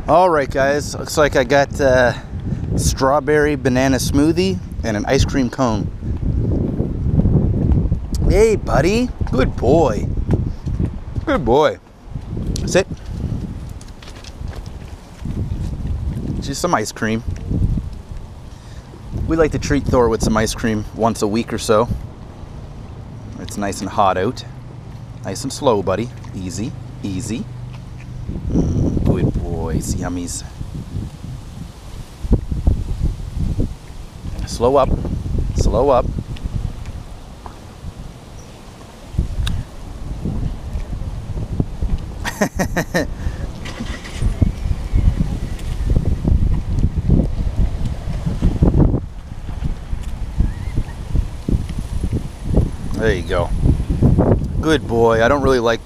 All right, guys, looks like I got strawberry banana smoothie and an ice cream cone. Hey, buddy. Good boy. Good boy. Sit. Just some ice cream. We like to treat Thor with some ice cream once a week or so. It's nice and hot out. Nice and slow, buddy. Easy, easy. Good boys, yummies. Slow up, slow up. There you go. Good boy. I don't really like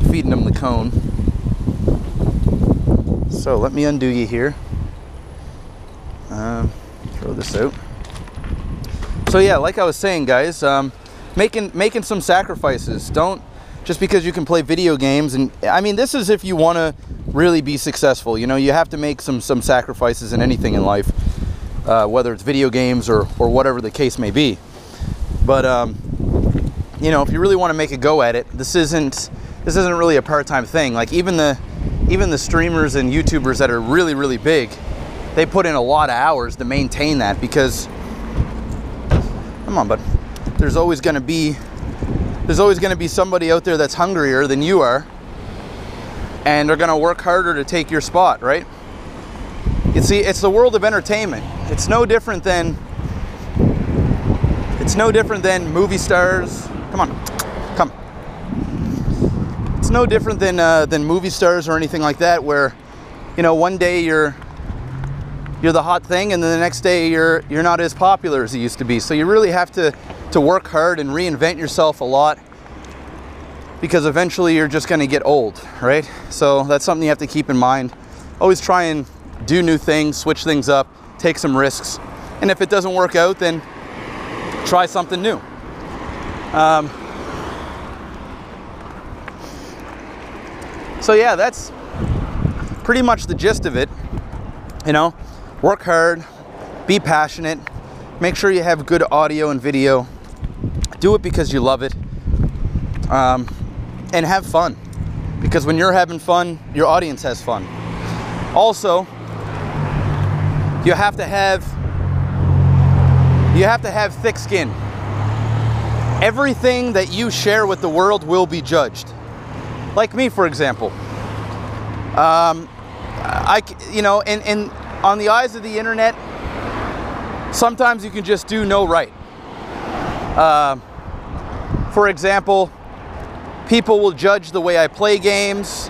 feeding him the cone. So let me undo you here. Throw this out. So yeah, like I was saying, guys, making some sacrifices. Don't, just because you can play video games, and I mean, this is if you want to really be successful. You know, you have to make some sacrifices in anything in life, whether it's video games or whatever the case may be. But you know, if you really want to make a go at it, this isn't really a part-time thing. Like even the streamers and YouTubers that are really big, they put in a lot of hours to maintain that, because come on, bud, there's always going to be somebody out there that's hungrier than you are, and they're going to work harder to take your spot, right? You see, it's the world of entertainment. It's no different than movie stars. Come on, come. It's no different than movie stars or anything like that, where, you know, one day you're the hot thing, and then the next day you're not as popular as you used to be. So you really have to work hard and reinvent yourself a lot, because eventually you're just going to get old, right? So that's something you have to keep in mind. Always try and do new things, switch things up, take some risks, and if it doesn't work out, then try something new. So yeah, that's pretty much the gist of it. You know, work hard, be passionate, make sure you have good audio and video, do it because you love it, and have fun, because when you're having fun, your audience has fun. Also, you have to have thick skin. Everything that you share with the world will be judged. Like me, for example. You know, and on the eyes of the internet, sometimes you can just do no right. For example, people will judge the way I play games,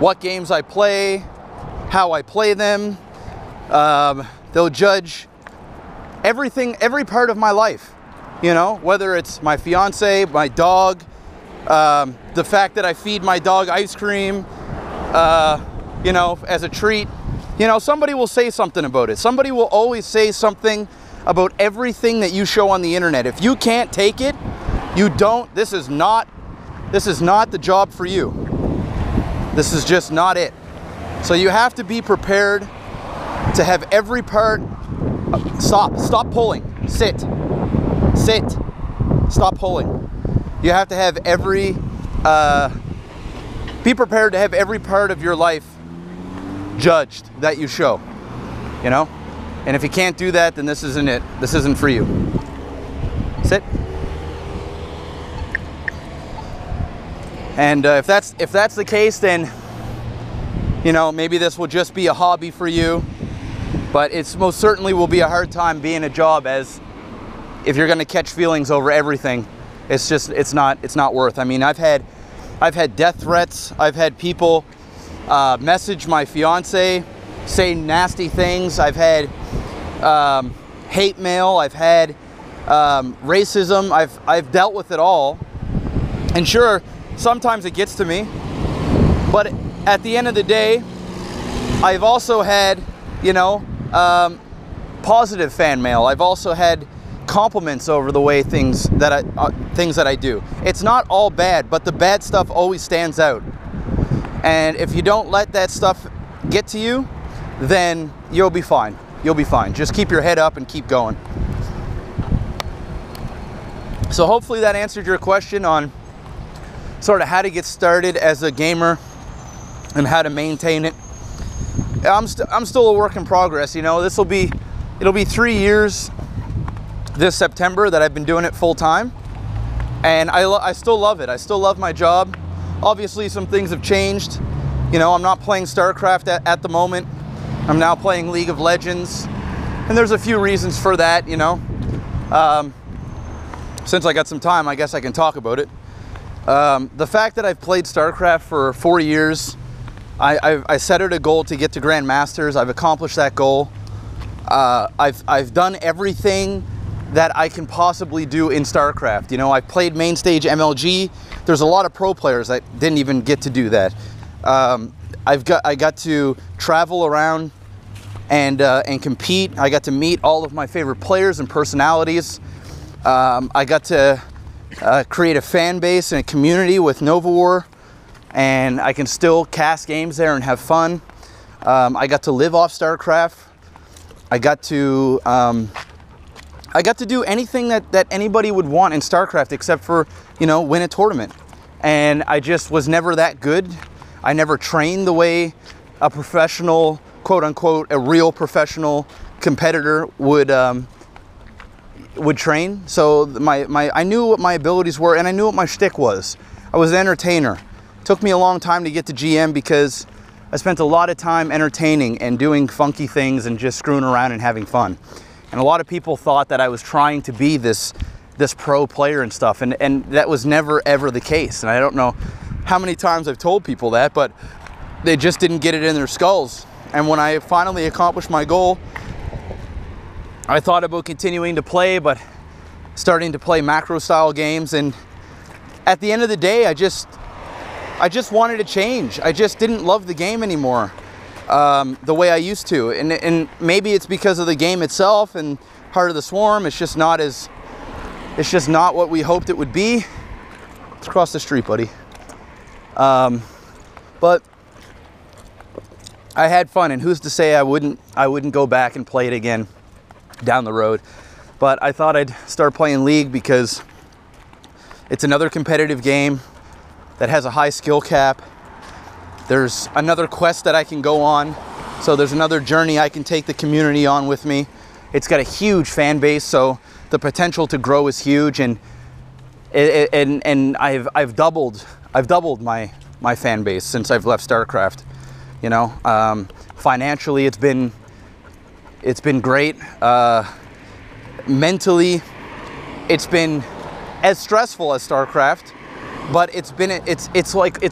what games I play, how I play them. They'll judge everything, every part of my life. You know, whether it's my fiance, my dog, the fact that I feed my dog ice cream, you know, as a treat. You know, somebody will say something about it. Somebody will always say something about everything that you show on the internet. If you can't take it, you don't, this is not the job for you. This is just not it. So you have to be prepared to have every part. Stop pulling. Sit. Stop pulling. You have to have be prepared to have every part of your life judged that you show, you know? And if you can't do that, then this isn't it. This isn't for you. Sit. And if that's the case, then, you know, maybe this will just be a hobby for you, but it's most certainly will be a hard time being a job, as if you're going to catch feelings over everything, it's just, it's not worth. I mean, I've had death threats. I've had people message my fiance, say nasty things. I've had hate mail. I've had racism. I've dealt with it all. And sure, sometimes it gets to me, but at the end of the day, I've also had, you know, positive fan mail. I've also had compliments over the way things that I do. It's not all bad, but the bad stuff always stands out. And if you don't let that stuff get to you, then you'll be fine. You'll be fine. Just keep your head up and keep going. So hopefully that answered your question on sort of how to get started as a gamer and how to maintain it. I'm still a work in progress, you know. It'll be 3 years this September that I've been doing it full time, and I still love it. I still love my job. Obviously some things have changed. You know, I'm not playing StarCraft at the moment. I'm now playing League of Legends, and there's a few reasons for that, you know. Since I got some time, I guess I can talk about it. The fact that I've played StarCraft for 4 years, I set out a goal to get to Grandmasters. I've accomplished that goal. I've done everything that I can possibly do in StarCraft. You know, I've played main stage MLG. There's a lot of pro players that didn't even get to do that. I got to travel around and compete. I got to meet all of my favorite players and personalities. I got to create a fan base and a community with Nova War, and I can still cast games there and have fun. I got to live off StarCraft. I got to do anything that anybody would want in StarCraft except for, you know, win a tournament. And I just was never that good. I never trained the way a professional, quote unquote, a real professional competitor would train. So I knew what my abilities were, and I knew what my shtick was. I was an entertainer. It took me a long time to get to GM because I spent a lot of time entertaining and doing funky things and just screwing around and having fun. And a lot of people thought that I was trying to be this pro player and stuff, and that was never ever the case. And I don't know how many times I've told people that, but they just didn't get it in their skulls. And when I finally accomplished my goal, I thought about continuing to play, but starting to play macro style games. And at the end of the day, I just wanted to change. I just didn't love the game anymore the way I used to. And maybe it's because of the game itself and Heart of the Swarm. It's just not what we hoped it would be. Let's cross the street, buddy. But I had fun, and who's to say I wouldn't go back and play it again down the road. But I thought I'd start playing League because it's another competitive game that has a high skill cap. There's another quest that I can go on, so there's another journey I can take the community on with me. It's got a huge fan base, so the potential to grow is huge, and I've doubled my fan base since I've left StarCraft. You know, financially it's been great. Mentally, it's been as stressful as StarCraft, but it's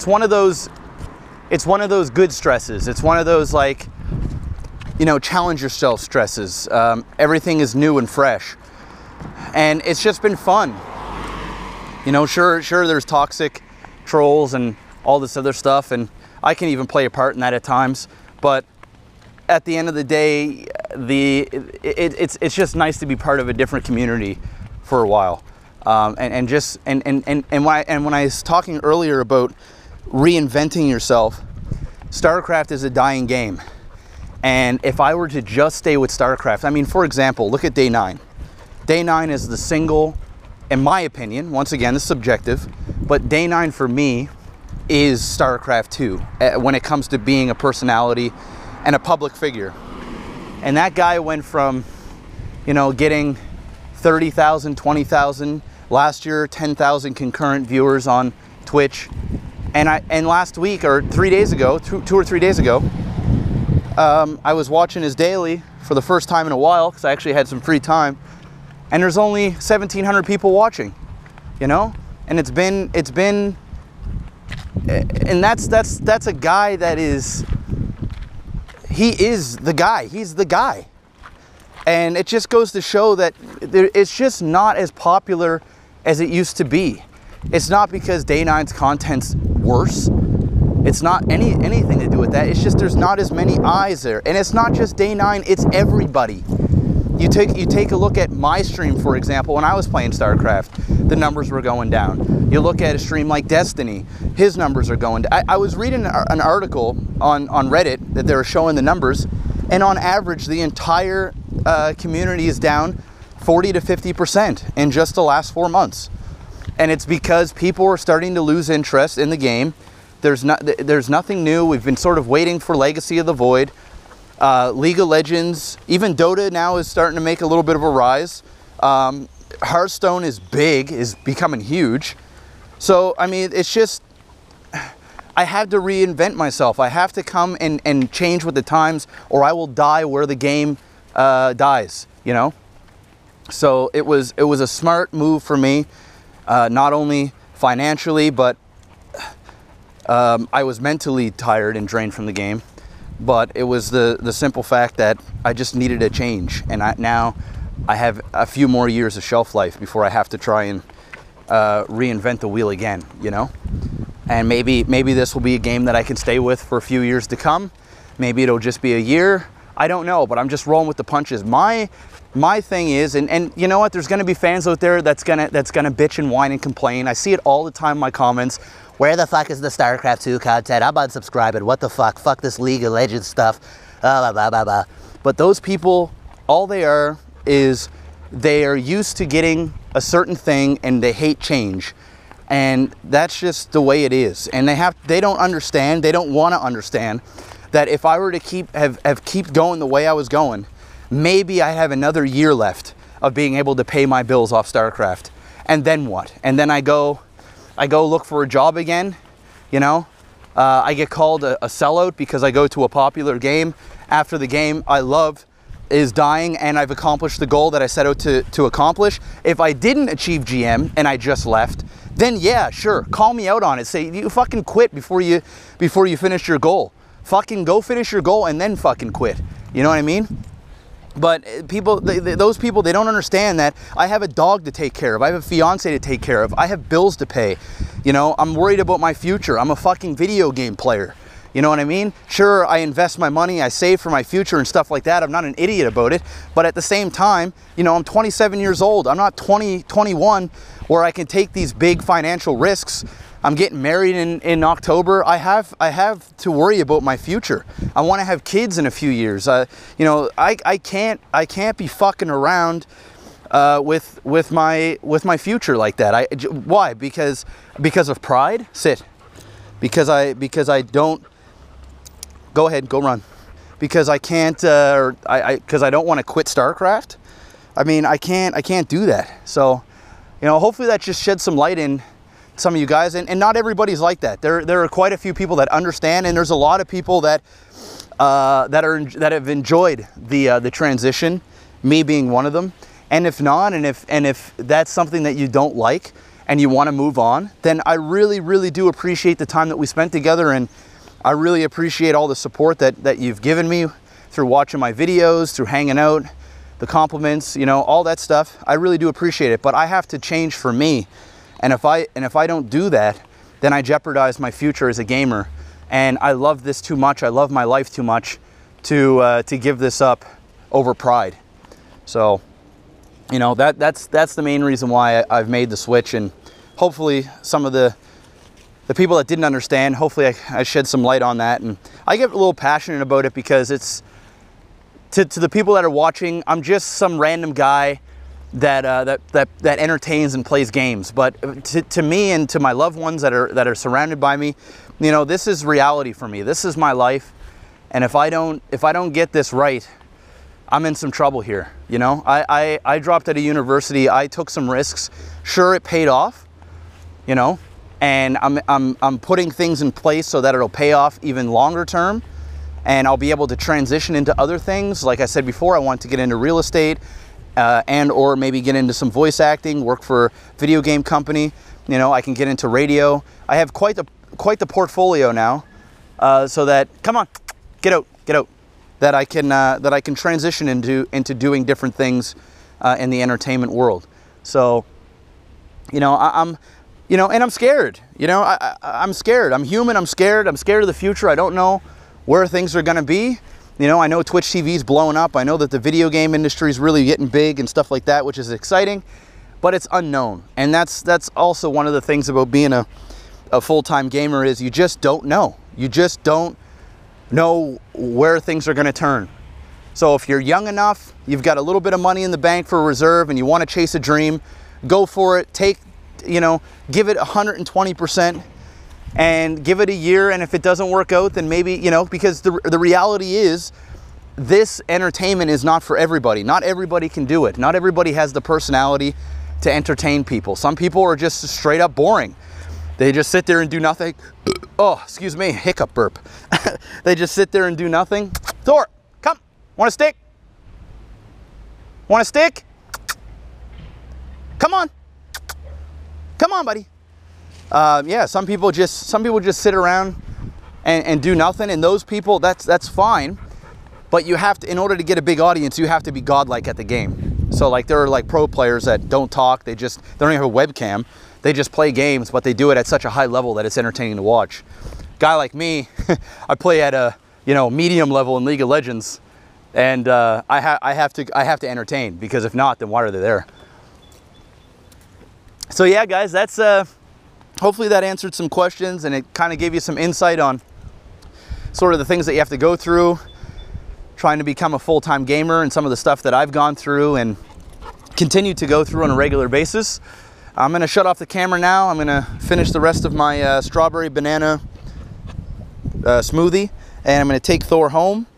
one of those good stresses. It's one of those, like, you know, challenge yourself stresses. Everything is new and fresh, and it's just been fun. You know, sure there's toxic trolls and all this other stuff, and I can even play a part in that at times, but at the end of the day, it's just nice to be part of a different community for a while. And when I was talking earlier about reinventing yourself, StarCraft is a dying game. And if I were to just stay with StarCraft, I mean, for example, look at Day 9. Day 9 is the single, in my opinion, once again, it's subjective, but Day 9 for me is StarCraft 2 when it comes to being a personality and a public figure. And that guy went from, you know, getting 30,000, 20,000, last year 10,000 concurrent viewers on Twitch, and last week, or 3 days ago, 2 or 3 days ago, I was watching his daily for the first time in a while because I actually had some free time, and there's only 1,700 people watching, you know, and it's been, and that's a guy that is, he is the guy. He's the guy. And it just goes to show that it's just not as popular as it used to be. It's not because Day 9's content's worse. It's not anything to do with that. It's just there's not as many eyes there. And it's not just Day 9, it's everybody. You take a look at my stream, for example. When I was playing StarCraft, the numbers were going down. You look at a stream like Destiny, his numbers are going down. I was reading an article on Reddit that they were showing the numbers, and on average, the entire community is down 40 to 50% in just the last 4 months. And it's because people are starting to lose interest in the game. There's nothing new. We've been sort of waiting for Legacy of the Void. League of Legends, even Dota now is starting to make a little bit of a rise. Hearthstone is big, is becoming huge. So, I mean, it's just, I had to reinvent myself. I have to come and change with the times, or I will die where the game dies, you know? So it was a smart move for me, not only financially, but I was mentally tired and drained from the game. But it was the simple fact that I just needed a change, and now I have a few more years of shelf life before I have to try and reinvent the wheel again, you know? And maybe this will be a game that I can stay with for a few years to come. Maybe it'll just be a year. I don't know, but I'm just rolling with the punches. My thing is, and you know what? There's going to be fans out there that's gonna bitch and whine and complain. I see it all the time in my comments. Where the fuck is the StarCraft 2 content? I'm unsubscribing. What the fuck? Fuck this League of Legends stuff. Blah, blah, blah, blah. But those people, all they are is they are used to getting a certain thing and they hate change. And that's just the way it is. And they don't understand, they don't want to understand that if I were to keep going the way I was going, maybe I have another year left of being able to pay my bills off StarCraft. And then what? And then I go look for a job again, you know? I get called a sellout because I go to a popular game after the game I love is dying and I've accomplished the goal that I set out to accomplish. If I didn't achieve GM and I just left, then yeah, sure, call me out on it. Say, you fucking quit before you finish your goal. Fucking go finish your goal and then fucking quit. You know what I mean? But people, those people, they don't understand that I have a dog to take care of. I have a fiance to take care of. I have bills to pay. You know, I'm worried about my future. I'm a fucking video game player. You know what I mean? Sure, I invest my money, I save for my future and stuff like that. I'm not an idiot about it. But at the same time, you know, I'm 27 years old. I'm not 21 where I can take these big financial risks. I'm getting married in October. I have to worry about my future. I want to have kids in a few years. You know, I can't be fucking around with my future like that. Why? Because of pride? Sit. Because I don't. Go ahead, go run. Because I can't, because I don't want to quit StarCraft. I mean, I can't do that. So, you know, hopefully that just sheds some light in some of you guys, and not everybody's like that. There are quite a few people that understand, and there's a lot of people that have enjoyed the transition, me being one of them. And if not, and if that's something that you don't like and you want to move on, then I really do appreciate the time that we spent together, and I really appreciate all the support that you've given me through watching my videos, through hanging out, the compliments, you know, all that stuff. I really do appreciate it, but I have to change for me. And if I don't do that, then I jeopardize my future as a gamer. And I love this too much. I love my life too much to give this up over pride. So, you know, that's the main reason why I've made the switch. And hopefully some of the people that didn't understand, hopefully I shed some light on that. And I get a little passionate about it because it's to the people that are watching, I'm just some random guy that entertains and plays games. But to me and to my loved ones that are surrounded by me, you know, this is reality for me. This is my life, and if I don't get this right, I'm in some trouble here. You know, I dropped out of university. I took some risks. Sure, it paid off. You know, and I'm putting things in place so that it'll pay off even longer term, and I'll be able to transition into other things. Like I said before, I want to get into real estate. And or maybe get into some voice acting, work for a video game company. You know, I can get into radio. I have quite the portfolio now, so that, come on, get out, that I can transition into doing different things in the entertainment world. So, you know, I'm scared. You know, I'm scared. I'm human. I'm scared. I'm scared of the future. I don't know where things are going to be. You know, I know Twitch TV's blowing up. I know that the video game industry is really getting big and stuff like that, which is exciting, but it's unknown. And that's also one of the things about being a full-time gamer is you just don't know. You just don't know where things are going to turn. So if you're young enough, you've got a little bit of money in the bank for a reserve and you want to chase a dream, go for it. Take, you know, give it 120% and give it a year. And if it doesn't work out, then maybe, you know, because the reality is this entertainment is not for everybody. Not everybody can do it. Not everybody has the personality to entertain people. Some people are just straight up boring. They just sit there and do nothing. Oh, excuse me, hiccup burp. They just sit there and do nothing. Thor, come, want a stick? Want a stick? Come on. Come on, buddy. Yeah, some people just sit around and do nothing, and those people, that's fine. But you have to, in order to get a big audience, you have to be godlike at the game. So like there are like pro players that don't talk, they don't even have a webcam. They just play games, but they do it at such a high level that it's entertaining to watch. Guy like me, I play at a, you know, medium level in League of Legends, and I have to entertain, because if not, then why are they there? So yeah, guys, that's hopefully that answered some questions, and it kind of gave you some insight on sort of the things that you have to go through trying to become a full-time gamer, and some of the stuff that I've gone through and continue to go through on a regular basis. I'm going to shut off the camera now. I'm going to finish the rest of my strawberry banana smoothie, and I'm going to take Thor home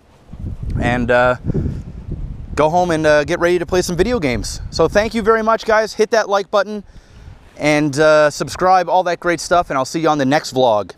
and go home and get ready to play some video games. So thank you very much, guys. Hit that like button and subscribe, all that great stuff, and I'll see you on the next vlog.